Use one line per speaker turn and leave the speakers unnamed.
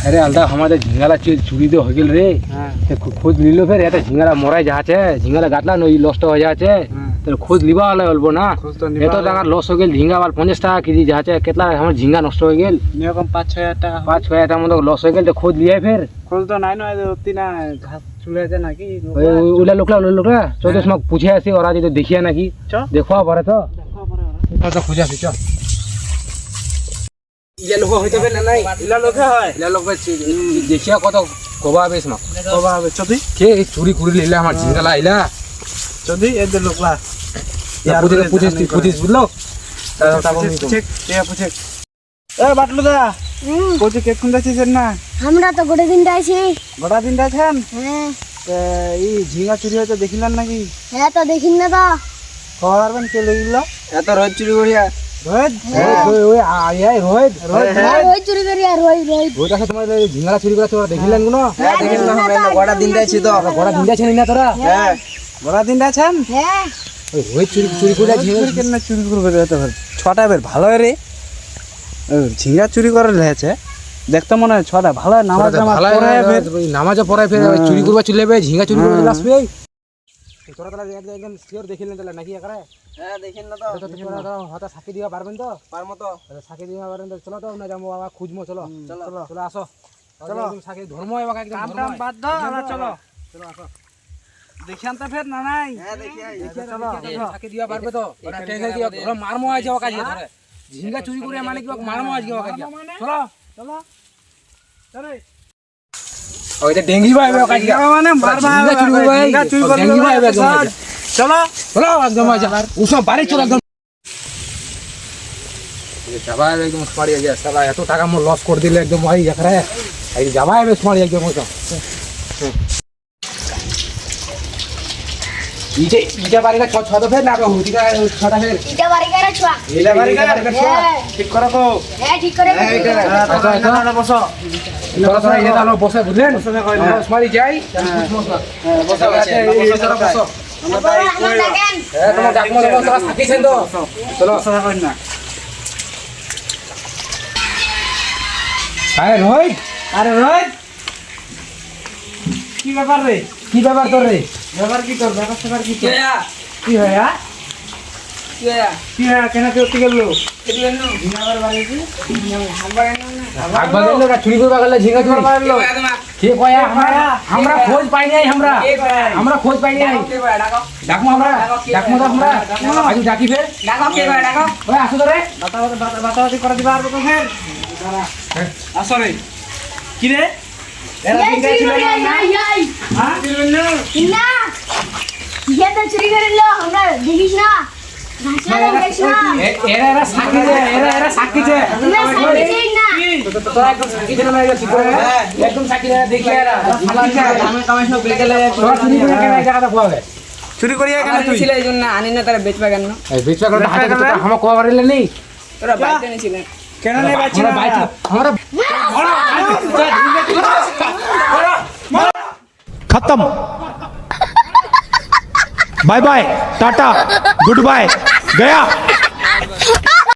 अरे अलदा हमारे झिंगाला चुरी तो हो गेल रे। खोज लिलो फिर এটা ঝিঙ্গালা মরাই যাচ্ছে ঝিঙ্গালা গাটলা নই লস্ট হয়ে যাচ্ছে তো খোঁজ লিবা হলে বলবো না এত টাকা লস হয়ে গেল ঝিঙ্গা বাল 50 টাকা কেজি যাচ্ছে কেতলা আমার ঝিঙ্গা নষ্ট হয়ে গেল
নিয়ম 5-6 টাকা
5-6 টাকা মতো লস হয়ে গেল তো খোঁজ লিয়ে ফের
খোঁজ তো নাই না অতি না ঘাস চুলেছে নাকি
ওলা লোকলা 14 মাস পুছে আসি ওরা যদি দেখিয়া নাকি দেখো পারে তো তো খুঁজে আসি চ ইলা লোক হইতে পারে না নাই
ইলা লোকে হয়
ইলা লোক দেখিয়া কত কবা বেশ না
কবা হবে যদি
কে চুরি করে লিলা আমার ঝিঙ্গালা আইলা
যদি এদের লোকলা
পুছিস বুঝলো
পুছে এ বাটলু দা কোচে কেক কোন যাচ্ছিস না
আমরা তো গোটা দিন আইছি
গোটা দিন যাচ্ছেন
হ্যাঁ
এই ঝিঙ্গা চুরি হয়েছে দেখিলেন নাকি
হ্যাঁ তো দেখিন না তো
খবর পারবেন কে লেগিল
এত রোজ চুরি করিয়া
রোহিত
ওই আই রোহিত
রোজ চুরি করি আর রোজ
ওই কাছে তোমার ঝিঙ্গালা চুরি করা তোরা দেখিলেন কোন
হ্যাঁ দেখিলাম আমরা
গোটা দিন যাচ্ছি তো
গোটা দিন যাচ্ছেন না তোরা
হ্যাঁ গোটা দিন যাচ্ছেন
হ্যাঁ
ওই রোহিত চুরি করে ঝিঙ্গা
কেন চুরি করবে যেতে পারে ছটা বের ভালো রে ঝিঙ্গা চুরি করে লেছে দেখতে মনে হয় ছটা ভালো নামাজ
নামাজ পড়ায় ফের চুরি করবা চলে যাবে ঝিঙ্গা চুরি করে আসবে তোরা তাহলে একদম শিওর দেখিলেন তাহলে নাকি একারে
হ্যাঁ দেখেন না তো
তোরা হঠাৎ সাক্ষী দিবা পারবেন তো
পারমো তো
সাক্ষী দিবা পারবেন তো চলো তো না যাবো বাবা খুঁজবো চলো
চলো
চলো আসো
চলো
সাক্ষী ধর্ম এবার একদম
কাম টাম বাদ দাও আমরা চলো
চলো আসো
দেখান তো ফের না নাই হ্যাঁ দেখি চলো
সাক্ষী দিবা পারবে তো ওটা টেনশন দিও ঘর মারমো আইছে ওকা দিয়ে ধরে ঝিঙ্গা চুরি করে মানে কি মারমো আইছে ওকা দিয়ে চলো
চলো চলো
ওইটা ডেঙ্গি ভাই ওকা দিয়ে
মানে মারবা ঝিঙ্গা চুরি করে
ডেঙ্গি ভাই একদম
চলো
চলো একদম আইছে উসব বাড়ি চলো একদম যাবা একদম স্মার্ট হয়ে গেছে সালা এত টাকা মো লস করে দিলে একদম ভাই এখানে এই যাবা হবে স্মার্ট একদম ওটা ইটা বাড়িটা ছ তো ফের না হুদিটা ছটা ফের
ইটা বাড়ি করে ছুয়া
এলা বাড়ি কা ঠিক করো কো
হ্যাঁ ঠিক করে
এটা বসো
চলো চলো এটা আলো বসে বুঝলেন স্মার্ট যাই
বসো বসো
আমরা দেখেন
হ্যাঁ তোমার ডাকমো তোরা থাকিছেন তো চলো
বসো কই না
আরে রোহিত
আরে রোহিত কি ব্যাপার রে
কি ব্যাপার তোর রে
ব্যাপার কি তোর ব্যাপার সেবার কি তোর কি হয় কি হয় কেন তুই উঠে গেল ঝিঙ্গাবার বাড়ি কি
আগবা গেল না চুরি করবা গেল ঝিঙ্গা চুরি কে কয়া আমরা খোঁজ পাই নাই আমরা খোঁজ পাই নাই ডাকমো আমরা আজ ডাকি ফের ওই আসো তো রে
বাতাবাতি করে দিবা আর তো ফের আসো রে কি রে এরা ঝিঙ্গা ছিল না হ্যাঁ
না ইয়ে তো চুরি করে লো আমরা দেখিস না ঘাসলা দেখিস না
এরা সাক্ষী যে
আমরা সাইডে না
তোরা একদম সাক্ষী দিলে না ঠিক করে একদম সাক্ষী দেখলে এরা
আমি কামাই সব বেগেলে
তোরা চুরি করে কেন এই জায়গাটা পাবে
চুরি করিয়া কেন তুই
ছিল এইজন্য আনি না তারা বেচবা কেন
এই বেচবা করে হাতে তো আমরা কোয়া বাড়িলে নেই
তোরা বাইতে নিছিলেন
কেন নেই বাচ্চা
আমরা বাইক আমরা
खत्म bye bye ta ta good bye गया।